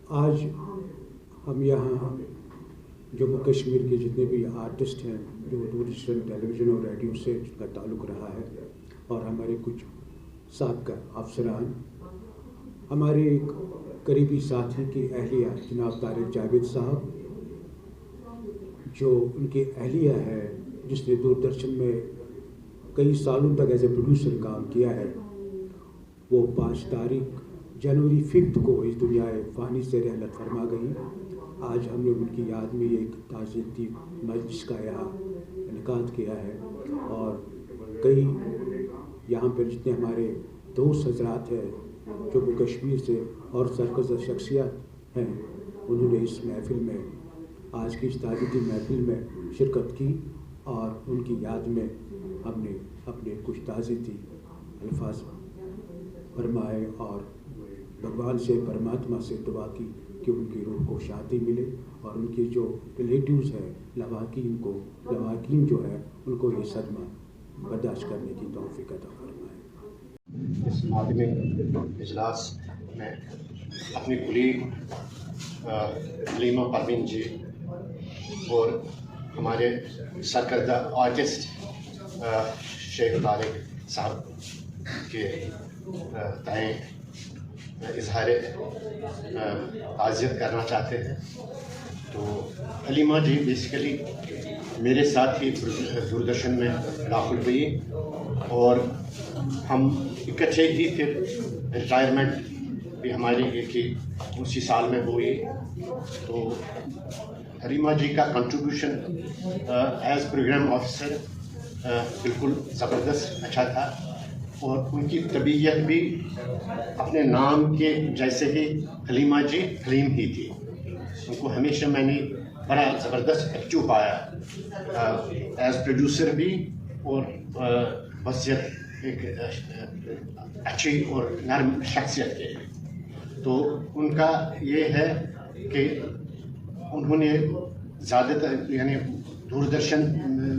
आज हम यहाँ जम्मू कश्मीर के जितने भी आर्टिस्ट हैं जो दूरदर्शन टेलीविज़न और रेडियो से जिनका ताल्लुक़ रहा है और हमारे कुछ साबका अफसरान, हमारे एक करीबी साथी की अहलिया जनाब तारिक जावेद साहब, जो उनकी अहलिया है जिसने दूरदर्शन में कई सालों तक एज ए प्रोड्यूसर काम किया है, वो 5 तारीख जनवरी 5 को इस दुनिया फ़ानी से रहलत फरमा गई। आज हमने उनकी याद में एक ताज़ियती मजलिस का यहाँ इनेकाद किया है और कई यहाँ पर जितने हमारे दोस्त हजरात हैं जम्मू कश्मीर से और सरकर्दा शख्सियत हैं, उन्होंने इस महफ़िल में, आज की इस ताज़ियती महफ़िल में शिरकत की और उनकी याद में हमने अपने कुछ ताज़ियती अल्फाज फरमाए और भगवान से, परमात्मा से दुआ की कि उनकी रूह को शांति मिले और उनके जो रिलेटिव्स हैं लवाकीन जो है उनको ये सदमा बर्दाश्त करने की तौफीक अता फरमाए। इस मादमी इजलास में अपनी कुलीग हलीमा परवीन जी और हमारे सरकर्दा आर्टिस्ट शेख तारिक साहब के तय इजहार ताज़ियत करना चाहते हैं। तो हलीमा जी बेसिकली मेरे साथ ही दूरदर्शन में दाखिल हुई और हम इकट्ठे ही फिर रिटायरमेंट भी हमारी एक ही उसी साल में हुई। तो हलीमा जी का कंट्रीब्यूशन एज प्रोग्राम ऑफिसर बिल्कुल ज़बरदस्त अच्छा था और उनकी तबीयत भी अपने नाम के जैसे ही हलीमा जी हलीम ही थी। उनको हमेशा मैंने बड़ा ज़बरदस्त एक्टिव पाया एज प्रोड्यूसर भी और बसियत एक अच्छी और नरम शख्सियत के। तो उनका ये है कि उन्होंने ज़्यादातर यानी दूरदर्शन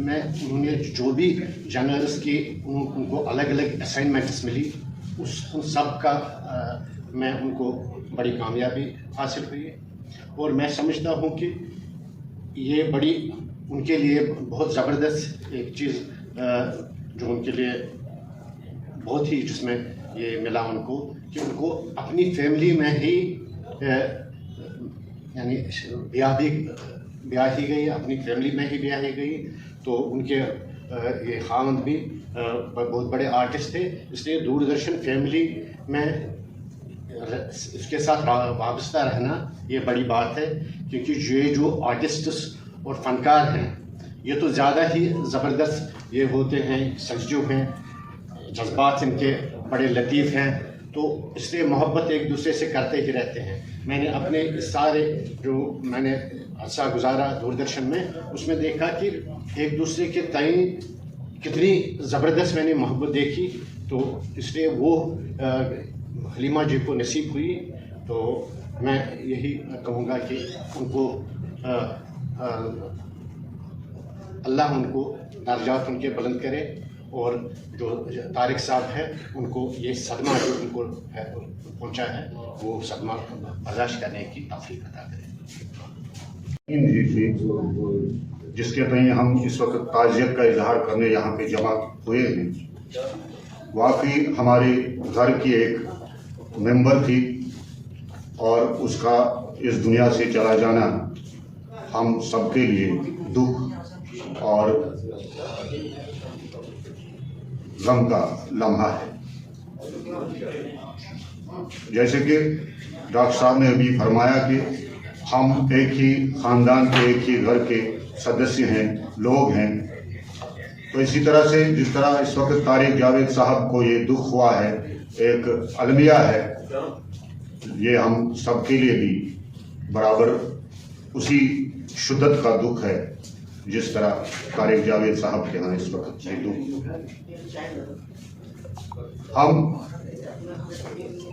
में उन्होंने जो भी जनरल्स की उनको अलग अलग असाइनमेंट्स मिली उन सब का मैं उनको बड़ी कामयाबी हासिल हुई और मैं समझता हूँ कि ये बड़ी उनके लिए बहुत ज़बरदस्त एक चीज़ जो उनके लिए बहुत ही जिसमें ये मिला उनको कि उनको अपनी फैमिली में ही यानी ब्याही गई, अपनी फैमिली में ही ब्याही गई। तो उनके ये खामद भी बहुत बड़े आर्टिस्ट थे, इसलिए दूरदर्शन फैमिली में इसके साथ वाबस्ता रहना ये बड़ी बात है, क्योंकि ये जो आर्टिस्ट्स और फनकार हैं ये तो ज़्यादा ही ज़बरदस्त ये होते हैं, सजजुब हैं, जज्बात इनके बड़े लतीफ़ हैं, तो इसलिए मोहब्बत एक दूसरे से करते ही रहते हैं। मैंने अपने सारे जो मैंने अर्सा गुजारा दूरदर्शन में उसमें देखा कि एक दूसरे के तय कितनी ज़बरदस्त मैंने मोहब्बत देखी, तो इसलिए वो हलीमा जी को नसीब हुई। तो मैं यही कहूँगा कि उनको अल्लाह उनको दर्जात उनके बुलंद करे और जो तारिक साहब है उनको ये सदमा जो उनको पहुँचा है वो सदमा बर्दाश्त करने की तौफीक अता करे। जी थी जिसके तय हम इस वक्त ताज़ियत का इजहार करने यहाँ पे जमा हुए हैं। वाकई हमारे घर की एक मेंबर थी और उसका इस दुनिया से चला जाना हम सबके लिए दुख और गम का लम्हा है। जैसे कि डॉक्टर साहब ने अभी फरमाया कि हम एक ही ख़ानदान के, एक ही घर के सदस्य हैं, लोग हैं, तो इसी तरह से जिस तरह इस वक्त तारिक जावेद साहब को ये दुख हुआ है, एक अलमिया है, ये हम सबके लिए भी बराबर उसी शिद्दत का दुख है जिस तरह तारिक जावेद साहब के यहाँ इस वक्त ये दुख। हम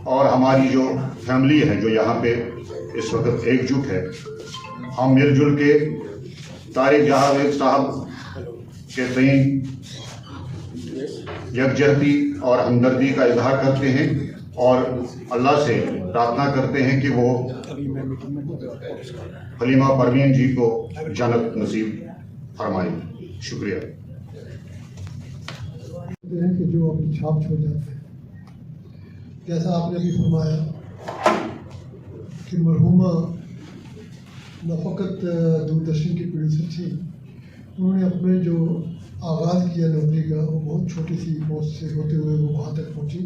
और हमारी जो फैमिली है जो यहाँ पे इस वक्त एकजुट है, हम मिलजुल के तारिक जावेद साहब के तय यकजहती और हमदर्दी का इजहार करते हैं और अल्लाह से प्रार्थना करते हैं कि वो हलीमा परवीन जी को जन्नत नसीब फरमाए। शुक्रिया। कि जो अपनी छाप छोड़ जाते हैं, जैसा आपने अभी फरमाया कि मरहूमा न फ़कत दूरदर्शन की प्रोड्यूसर थी, उन्होंने अपने जो आगाज़ किया नौकरी का वो बहुत छोटी सी पोस्ट से होते हुए वो वहाँ तक पहुँची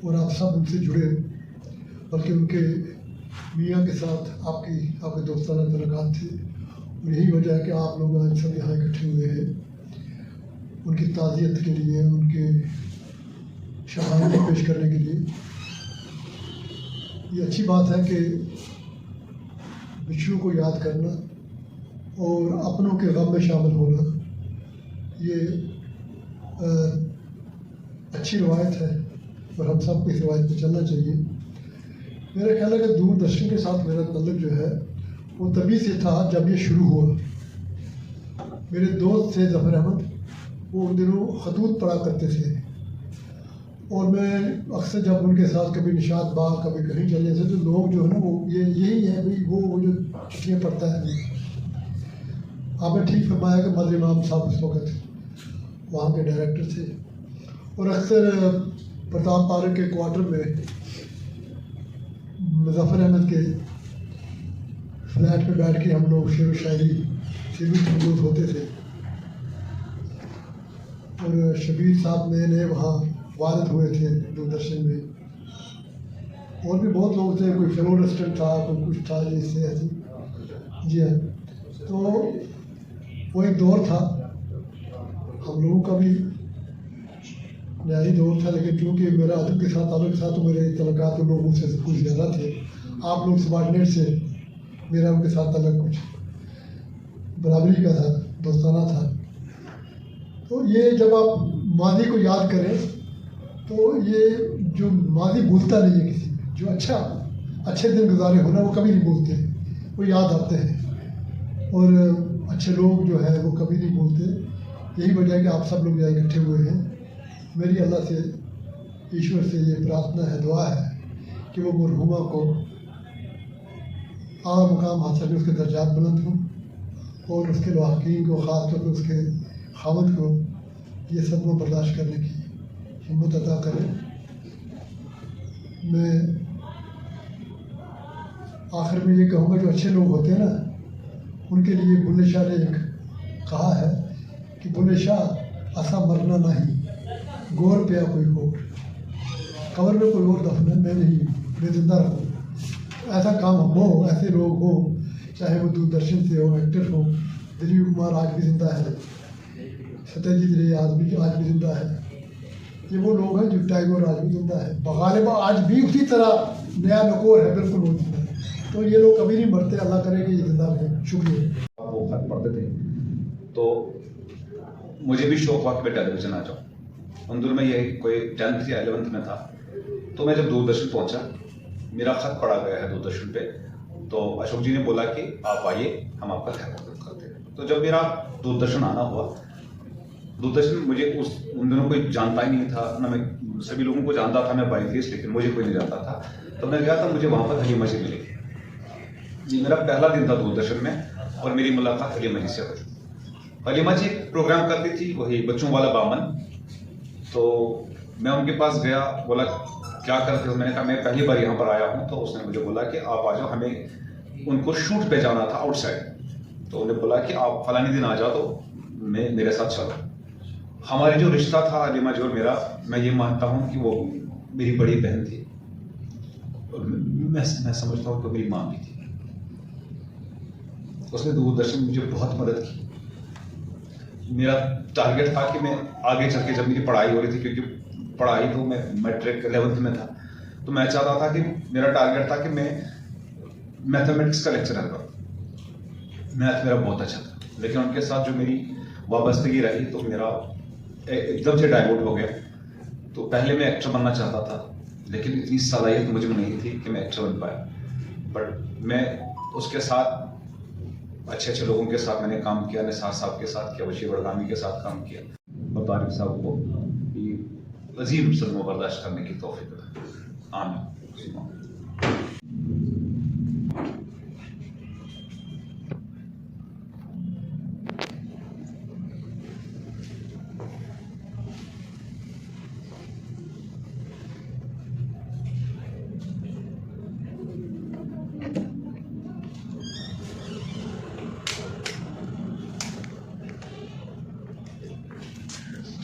और आप सब उनसे जुड़े, बल्कि उनके मियाँ के साथ आपके दोस्ताना तल्लुकात थे। और यही वजह है कि आप लोग आज सब यहाँ इकट्ठे हुए हैं उनकी ताज़ियत के लिए, उनके शहादत पेश करने के लिए। ये अच्छी बात है कि बिछड़ों को याद करना और अपनों के गम में शामिल होना, ये अच्छी रवायत है और हम सबको इस रवायत पर चलना चाहिए। मेरा ख्याल है कि दूरदर्शन के साथ मेरा ताल्लुक़ जो है वो तभी से था जब ये शुरू हुआ। मेरे दोस्त थे ज़फ़र अहमद, वो उन दिनों खतूत पढ़ा करते थे और मैं अक्सर जब उनके साथ कभी निशात बाग कभी कहीं चले जाते तो लोग जो है ना वो यही है भाई वो जो चिट्ठियाँ पढ़ता है। आपने ठीक फरमाया कि मदर इमाम साहब उस वक्त वहाँ के डायरेक्टर थे और अक्सर प्रताप पार्क के क्वार्टर में ज़फ़र अहमद के फ्लैट पे बैठ के हम लोग शेर व शायरी से भी मौजूद होते थे। और शबीर साहब नए नए वहाँ वारद हुए थे दूरदर्शन में, और भी बहुत लोग थे, कोई फेलो रेस्टोरेंट था, कोई कुछ था, जिससे ऐसी। जी हाँ, तो वो एक दौर था, हम लोगों का भी न्यारी दौर था, लेकिन क्योंकि मेरा अदब के साथ ताल्लुक़ था तो मेरे तल्लुकात उन लोगों से कुछ ज़्यादा थे। आप लोग सबॉर्डिनेट से, मेरा उनके साथ ताल्लुक़ कुछ बराबरी का था, दोस्ताना था। तो ये जब आप मादी को याद करें तो ये जो मादी भूलता नहीं है किसी, जो अच्छे दिन गुजारे हो ना वो कभी नहीं भूलते, वो याद आते हैं। और अच्छे लोग जो है वो कभी नहीं भूलते। यही वजह है कि आप सब लोग यहाँ इकट्ठे हुए हैं। मेरी अल्लाह से, ईश्वर से ये प्रार्थना है, दुआ है कि वो मरहूमा को आला मुकाम हासिल हो, उसके दर्जात बुलंद हों और उसके लवाकीन को, ख़ास तौर पर उसके खामद को ये सदमा बर्दाश्त करने की हिम्मत अता करें। मैं आखिर में ये कहूँगा, जो अच्छे लोग होते हैं ना उनके लिए बुल्ले शाह ने एक कहा है कि बुल्ले शाह असा मरना नहीं, गौर पे कोई और, कब्र में कोई और दफन है, मैं नहीं, मैं जिंदा रहूँ। ऐसा काम हो, ऐसे लोग हो, चाहे वो दूरदर्शन से हो, एक्टर हो। दिलीप कुमार आज भी जिंदा है, सत्यजीत रे आज भी जिंदा है। ये वो लोग हैं जो टैगोर आज भी जिंदा है, बगालिबा आज भी उसी तरह नया नकोर है, बिल्कुल वो जिंदा है। तो ये लोग कभी नहीं मरते, अल्लाह करे कि ये जिंदा रहे। शुक्रिया। वो खत पढ़ते थे तो मुझे भी शौक हुआ कि मैं टेलीविज़न आ जाऊँ। उन दिनों में ये कोई 10th या 11th में था। तो मैं जब दूरदर्शन पहुंचा, मेरा खत पढ़ा गया है दूरदर्शन पे, तो अशोक जी ने बोला कि आप आइए, हम आपका खैर करते हैं। तो जब मेरा दूरदर्शन आना हुआ, दूरदर्शन मुझे उन दिनों कोई जानता ही नहीं था ना, मैं सभी लोगों को जानता था, मैं बाइलिस्ट, लेकिन मुझे कोई नहीं जानता था। तो मैं गया था, मुझे वहाँ पर हलीमा जी मिली। ये मेरा पहला दिन था दूरदर्शन में और मेरी मुलाकात हलीमा जी से हुई। हलीमा जी प्रोग्राम करती थी, वही बच्चों वाला बामन। तो मैं उनके पास गया, बोला क्या करते हो? मैंने कहा मैं पहली बार यहाँ पर आया हूँ। तो उसने मुझे बोला कि आप आ जाओ, हमें उनको शूट पे जाना था आउटसाइड। तो उन्हें बोला कि आप फलानी दिन आ जाओ, तो मेरे साथ चलो। हमारे जो रिश्ता था हलीमा जी और मेरा, मैं ये मानता हूँ कि वो मेरी बड़ी बहन थी और मैं समझता हूँ कि मेरी माँ भी थी। उसने दूरदर्शन में मुझे बहुत मदद की। मेरा टारगेट था कि मैं आगे चल के, जब मेरी पढ़ाई हो रही थी, क्योंकि पढ़ाई तो मैं मैट्रिक 11th में था, तो मैं चाहता था कि मेरा टारगेट था कि मैं मैथमेटिक्स का लेक्चरर बनूं। मैथ मेरा बहुत अच्छा था, लेकिन उनके साथ जो मेरी वाबस्तगी रही तो मेरा एकदम से डाइवर्ट हो गया। तो पहले मैं एक्टर बनना चाहता था, लेकिन इतनी सलाहियत मुझे नहीं थी कि मैं एक्टर बन पाया। बट मैं उसके साथ अच्छे लोगों के साथ मैंने काम किया, निसार साहब के साथ किया, बशीर वड़गामी के साथ काम किया और तारिक साहब को भी अजीम सदमों बर्दाश्त करने की तौफीक अता। आमीन।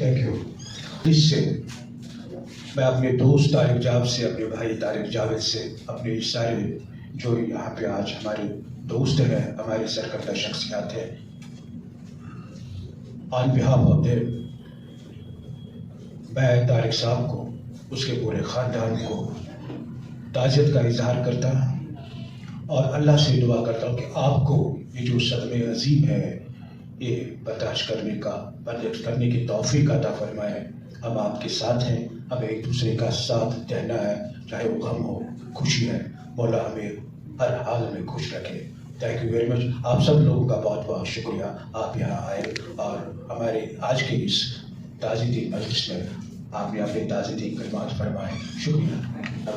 Thank you. इससे मैं अपने दोस्त तारिक जावेद से, अपने भाई तारिक जावेद से, अपने सारे जो यहाँ पे आज हमारे दोस्त हैं, हमारे सरकर्दा शख्सियात हैं, ऑन बिहाफ ऑफ देम मैं तारिक साहब को, उसके पूरे ख़ानदान को ताज़ियत का इजहार करता और अल्लाह से दुआ करता हूँ कि आपको ये जो सदमे अजीम है ये बर्दाश्त करने की तौफीक अता फरमाए। हम आपके साथ हैं, हमें एक दूसरे का साथ देना है, चाहे वो गम हो खुशी है, मौला हमें हर हाल में खुश रखे। Thank you very much. आप सब लोगों का बहुत बहुत शुक्रिया, आप यहाँ आए और हमारे आज के इस ताज़ीदी मजलिस में आपने अपने ताज़ीदी कलमात फरमाए। शुक्रिया।